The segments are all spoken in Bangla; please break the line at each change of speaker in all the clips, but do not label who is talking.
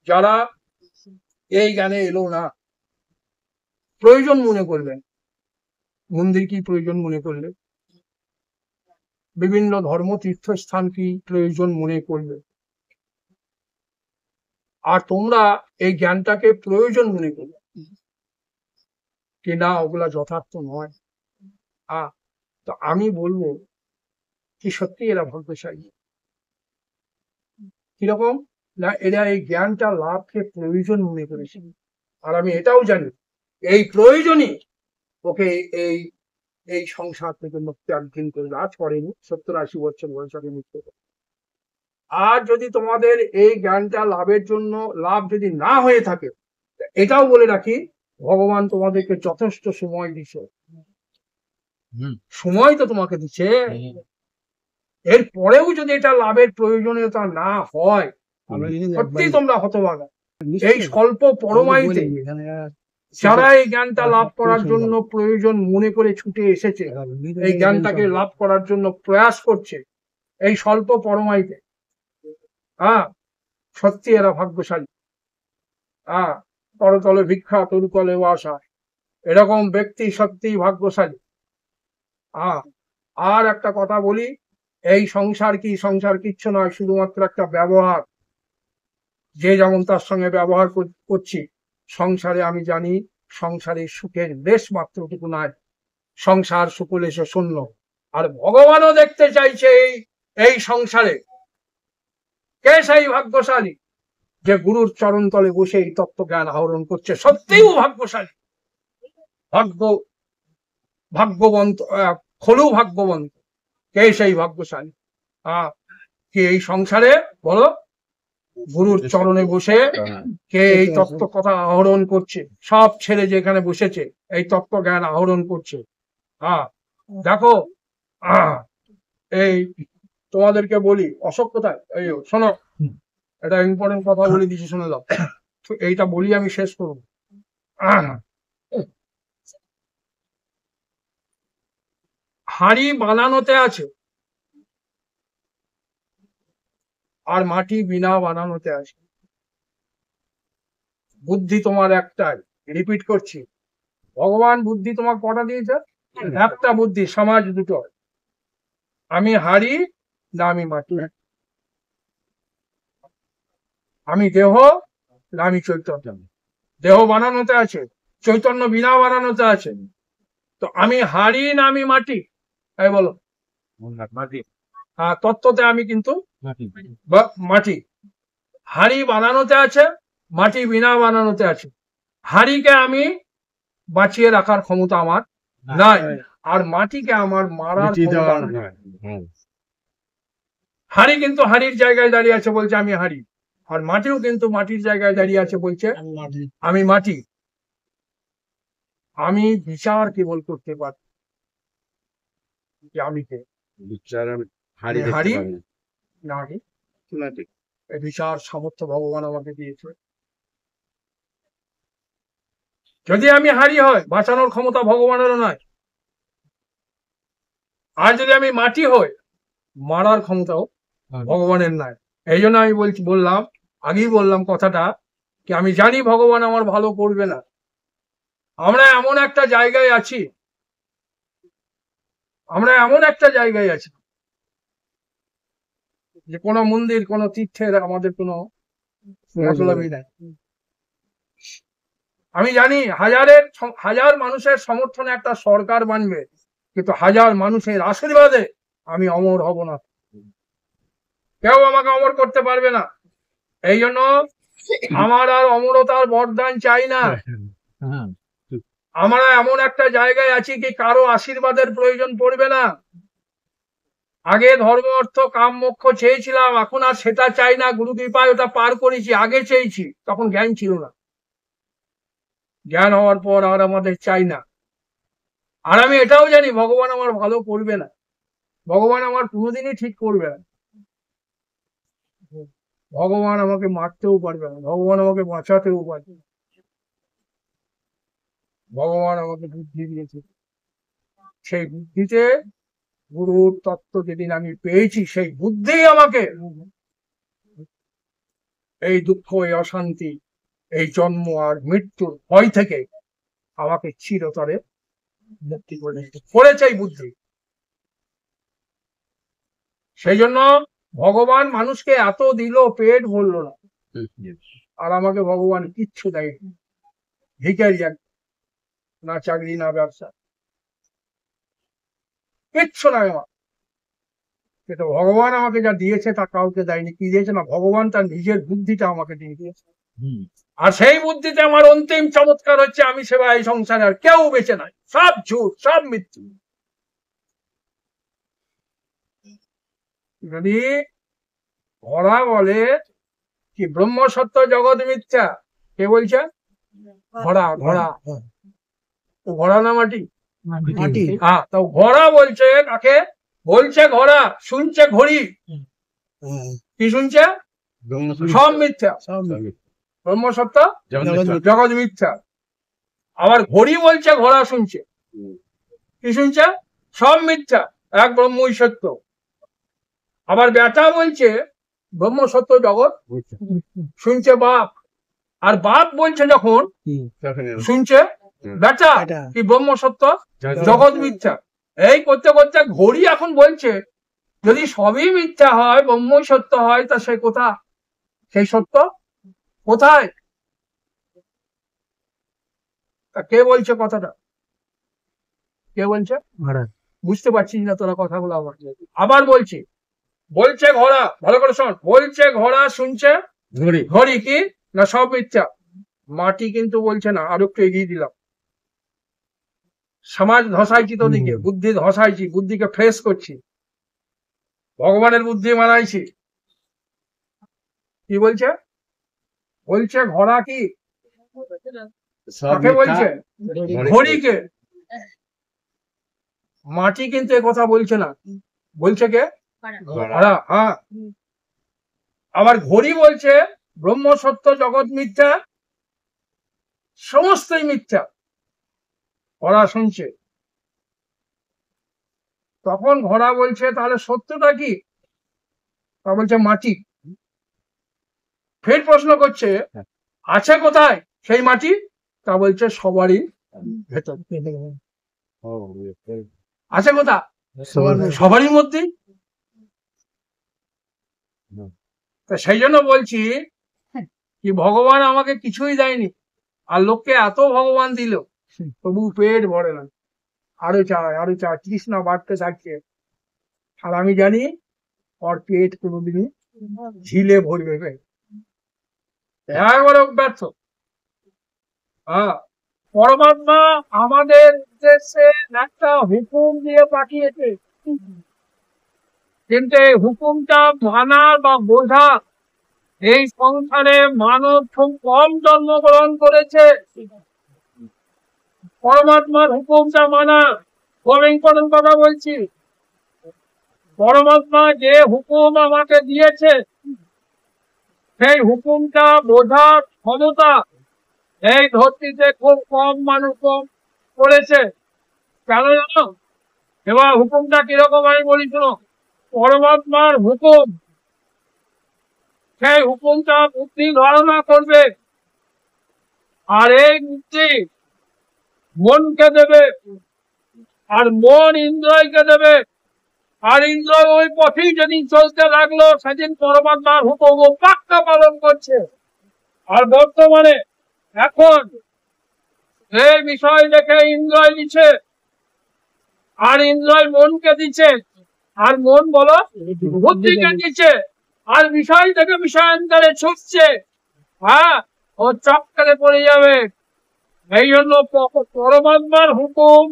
যারা এই জ্ঞানে এলো না, প্রয়োজন মনে করলেন, মন্দির কি প্রয়োজন মনে করলে, বিভিন্ন ধর্ম তীর্থস্থান কি প্রয়োজন মনে করলে, আর তোমরা এই জ্ঞানটাকে প্রয়োজন মনে করলে কি না ওগুলা যথার্থ নয়। তো আমি বলবো কি সত্যি এরা ভাগ্যশালী। কিরকম না, এরা এই জ্ঞানটা লাভকে প্রয়োজন মনে করেছে। আর আমি এটাও জানি এই প্রয়োজনই ওকে এই এই সংসার থেকে মুক্তি একদিন করে, আজ করেনি, 70-80 বছর বয়সে মুক্তি করে। আর যদি তোমাদের এই জ্ঞানটা লাভের জন্য লাভ যদি না হয়ে থাকে, এটাও বলে রাখি, ভগবান তোমাদেরকে যথেষ্ট সময় দিচ্ছে, সময় তো তোমাকে দিচ্ছে। এর পরেও যদি এটা লাভের প্রয়োজনীয়তা না হয়, সত্যি তোমরা হতভাগা। এই স্বল্প পরমায়ুতে যারা এই জ্ঞানটা লাভ করার জন্য প্রয়োজন মনে করে ছুটে এসেছে, এই জ্ঞানটাকে লাভ করার জন্য প্রয়াস করছে এই স্বল্প পরমায়ুতে, সত্যি এরা ভাগ্যশালী। করতলে ভিক্ষা তরুতলে বাসা, এরকম ব্যক্তি সত্যি ভাগ্যশালী। আর একটা কথা বলি, এই সংসার কি, সংসার কিচ্ছু নয়, শুধুমাত্র একটা ব্যবহার। যে যেমন তার সঙ্গে ব্যবহার করছি, সংসারে আমি জানি সংসারের সুখের লেশ মাত্রটুকু নাই, সংসার সুকুলেশে শূন্য। আর ভগবানও দেখতে চাইছে এই সংসারে কে সেই ভাগ্যশালী যে গুরুর চরণ তলে বসে এই তত্ত্ব জ্ঞান আহরণ করছে। সত্যিও ভাগ্যশালী, ভাগ্যবন্ত, খলু ভাগ্যবন্ত। কে সেই ভাগ্যশালী? কে এই সংসারে বলো, গুরুর চরণে বসে কে এই তত্ত্ব কথা আহরণ করছে, সব ছেড়ে যেখানে বসেছে এই তত্ত্ব জ্ঞান আহরণ করছে। দেখো, এই তোমাদেরকে বলি, অশোক কোথায়, এই শোনো, এটা ইম্পর্টেন্ট কথা বলে দিচ্ছি, শুনে দাও। এইটা বলি আমি শেষ করবো। হাঁড়ি বানানোতে আছে আর মাটি বিনা বানানোতে আছে। বুদ্ধি তোমার একটাই, রিপিট করছি, ভগবান বুদ্ধি তোমার কটা দিয়েছে? একটা বুদ্ধি, সমাজ দুটো। আমি হাঁড়ি না আমি মাটি, আমি দেহ না আমি চৈতন্য। দেহ বানানোতে আছে, চৈতন্য বিনা বানানোতে আছে। তো আমি হাঁড়ি না আমি মাটি? এই বলো। মাটি। তত্ত্বতে আমি কিন্তু মাটি। হাঁড়ি বানানোতে আছে, মাটি বিনা বানানোতে আছে। হাঁড়িকে আমি বাঁচিয়ে রাখার ক্ষমতা আমার নাই, আর মাটিকে আমার মারার ক্ষমতা নাই। হাঁড়ি কিন্তু হাঁড়ির জায়গায় দাঁড়িয়ে আছে, বলছে আমি হাঁড়ি। আর মাটিও কিন্তু মাটির জায়গায় দাঁড়িয়ে আছে, বলছে আমি মাটি। আমি বিচার কেবল করতে পারি যে আমি কে, হাঁড়ি না বিচার সামর্থ্য ভগবান আমাকে দিয়েছে। যদি আমি হাঁড়ি হয়, বাঁচানোর ক্ষমতা ভগবানেরও নয়। আর যদি আমি মাটি হই, মারার ক্ষমতাও ভগবানের নয়। এই জন্য আমি বললাম, আগেই বললাম কথাটা, কি আমি জানি ভগবান আমার ভালো করবে না। আমরা এমন একটা জায়গায় আছি, যে কোনো মন্দির, কোনো তীর্থের আমাদের কোনো মতলবই নাই। আমি জানি হাজার মানুষের সমর্থনে একটা সরকার বানবে, কিন্তু হাজার মানুষের আশীর্বাদে আমি অমর হব না। কেউ আমাকে অমর করতে পারবে না। এই জন্য আমার আর অমরতার বরদান চাই না। আমরা এমন একটা জায়গায় আছি কি কারো আশীর্বাদের প্রয়োজন পড়বে না। আগে ধর্ম অর্থ কাম মোক্ষ চেয়েছিলাম, এখন আর সেটা চাই না। গুরু কৃপায় ওটা পার করেছি। আগে চেয়েছি, তখন জ্ঞান ছিল না। জ্ঞান হওয়ার পর আর আমাদের চাই না। আর আমি এটাও জানি ভগবান আমার ভালো করবে না, ভগবান আমার কোনোদিনই ঠিক করবে না। ভগবান আমাকে মারতেও পারবে না, ভগবান আমাকে বাঁচাতেও পারবে না। ভগবান আমাকে বুদ্ধি দিয়েছে, সেই বুদ্ধিতে গুরুর তত্ত্ব যেদিন আমি পেয়েছি, সেই বুদ্ধি আমাকে এই দুঃখ, এই অশান্তি, এই জন্ম আর মৃত্যুর ভয় থেকে আমাকে চিরতরে মুক্তি করে দিতে করেছে এই বুদ্ধি। সেই জন্য ভগবান মানুষকে এত দিল, পেট ভরলো না, আর আমাকে ভগবান কিচ্ছু দেয়নি। ভিখারি, না চাকরি না ব্যবসা, কিচ্ছু নাই আমার। কিন্তু ভগবান আমাকে যা দিয়েছে তা কাউকে দেয়নি। কি দিয়েছে না, ভগবান তার নিজের বুদ্ধিটা আমাকে দিয়ে দিয়েছে। আর সেই বুদ্ধিতে আমার অন্তিম চমৎকার হচ্ছে আমি সেবা এই সংসারে আর কেউ বেঁচে নাই, সব ঝুট, সব মৃত্যু। যদি ঘোড়া বলে কি ব্রহ্ম সত্য জগৎ মিথ্যা, কে বলছে? ঘোড়া। ঘোড়া তো ঘোড়া না মাটি?
মাটি।
হ্যাঁ, তো ঘোড়া বলছে কাকে? বলছে ঘোড়া শুনছে ঘড়ি, কি শুনছে? সব মিথ্যা, ব্রহ্ম সত্য জগৎ মিথ্যা। আবার ঘড়ি বলছে ঘোড়া শুনছে, কি শুনছে? সব মিথ্যা, এক ব্রহ্মই সত্য। আবার বেটা বলছে ব্রহ্ম সত্য জগৎ শুনছে বাপ, আর বাপ বলছে যখন শুনছে বেটা কি ব্রহ্ম সত্য জগৎ মিথ্যা। এই করতে করতে ঘড়ি এখন বলছে যদি সবই মিথ্যা হয়, ব্রহ্মই সত্য হয়, তা সে কোথা? সেই সত্য কোথায়? তা কে বলছে কথাটা? কে বলছে? বুঝতে পারছিস না তোরা কথাগুলো? আবার বলছি, বলছে ঘোড়া, ভালো করে শোন, বলছে ঘোড়া শুনছে ঘড়ি। ঘড়ি কি না সব মিথ্যা। মাটি কিন্তু বলছে না। আর একটু এগিয়ে দিলাম, সমাজ ধসাইছি তোদিকে, বুদ্ধি ধসাইছি, বুদ্ধিকে ফ্রেশ করছি, ভগবানের বুদ্ধি মানাইছি। কি বলছে? বলছে ঘোড়া কি, কাকে বলছে? ঘড়িকে। মাটি কিন্তু এ কথা বলছে না, বলছে কে? ঘোড়া। হ্যাঁ, আবার ঘড়ি বলছে ব্রহ্ম সত্য জগৎ মিথ্যা, সমস্তই মিথ্যা। ঘোড়া শুনছে। তখন ঘোড়া বলছে তাহলে সত্যটা কি? তা বলছে মাটি। ফের প্রশ্ন করছে আছে কোথায় সেই মাটি? তা বলছে সবারই ভেতর। আছে কোথা? সবারই মধ্যে। সেই জন্য বলছি কি ভগবান আমাকে কিছুই দেয়নি, আর লোককে এত ভগবান দিল, তবু পেট ভরে না, আরো চায়, আরো চায়, তৃষ্ণা বাড়তে থাকছে। আর আমি জানি ওর পেট কোনোদিনই ঝিলে ভরবে, একবারে ব্যর্থ। পরমাত্মা আমাদের দেশে একটা হুকুম দিয়ে পাঠিয়েছে, কিন্তু এই হুকুমটা মানা বা বোঝা এই সংসারে মানব খুব কম জন্মগ্রহণ করেছে। পরমাত্মার হুকুমটা মানা খুব ইম্পর্টেন্ট কথা বলছি। পরমাত্মা যে হুকুম আমাকে দিয়েছে সেই হুকুমটা বোঝার ক্ষমতা এই ধরতিতে খুব কম মানুষ করেছে। কেন জানো? এবার হুকুমটা কিরকম আমি বলি শোনো। পরমাত্মার হুকুম, সেই হুকুমটা বুদ্ধি ধারণা করবে, আর এই বুদ্ধি মনকে দেবে, আর মন ইন্দ্রয়কে দেবে, আর ইন্দ্রয় ওই পথেই যেদিন চলতে লাগলো সেদিন পরমাত্মার হুকুম ও পাক্কা পালন করছে। আর বর্তমানে এখন এই বিষয় দেখে ইন্দ্রয় দিচ্ছে, আর ইন্দ্রয় মনকে দিচ্ছে, আর মন বলো বুদ্ধিকে দিচ্ছে, আর বিষয় থেকে বিষয়ান্তরে ছুটছে। ও চক্করে পড়ে যাবে। এই জন্য পরমাত্মার হুকুম,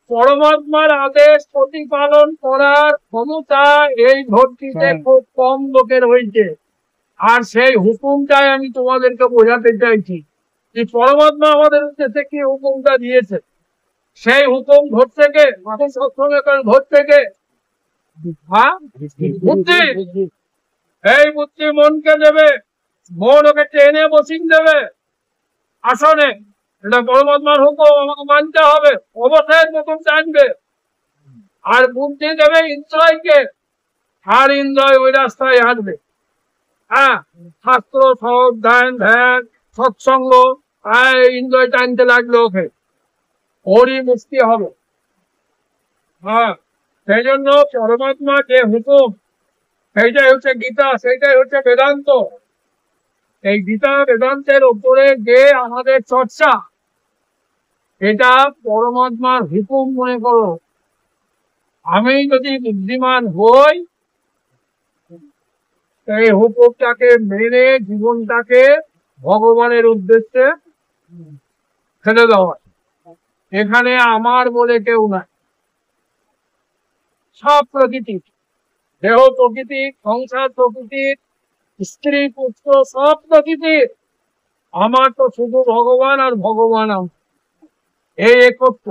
পরমাত্মার আদেশ প্রতিপালন করার ক্ষমতা এই ধরতিতে খুব কম লোকের হয়েছে। আর সেই হুকুমটাই আমি তোমাদেরকে বোঝাতে চাইছি যে পরমাত্মা আমাদের উদ্দেশ্যে কি হুকুমটা দিয়েছে। সেই হুকুম ধরতে কে, সবসময় ধরতে কে? বুদ্ধি। এই বুদ্ধি মনকে দেবে, মন ওকে টেনে বসিয়ে দেবে আসনে। এটা পরমাত্মার হুকুম, আমাকে মানতে হবে, অবশ্যই হুকুম জানবে। আর বুদ্ধি দেবে ইন্দ্রয়কে, আর ইন্দ্রয় ওই রাস্তায় হাঁটবে। হ্যাঁ, শাস্ত্র সব ধ্যান ধ্যান সৎসঙ্গ ইন্দ্রয় টানতে লাগলো ওকে, ওরই মুক্তি হবে। হ্যাঁ, সেই জন্য পরমাত্মা যে হুকুম, সেইটাই হচ্ছে গীতা, সেইটাই হচ্ছে বেদান্ত। এই গীতা বেদান্তের উপরে যে আমাদের চর্চা, এটা পরমাত্মার হুকুম মনে করো। আমি যদি বুদ্ধিমান হই, এই হুকুমটাকে মেনে জীবনটাকে ভগবানের উদ্দেশ্যে ফেলে দেওয়া। এখানে আমার বলে কেউ নাই, সব প্রকৃতি, দেহ প্রকৃতি, সংসার প্রকৃতি, স্ত্রী পুত্র সব প্রকৃতির। আমার তো শুধু ভগবান আর ভগবান এই একত্র।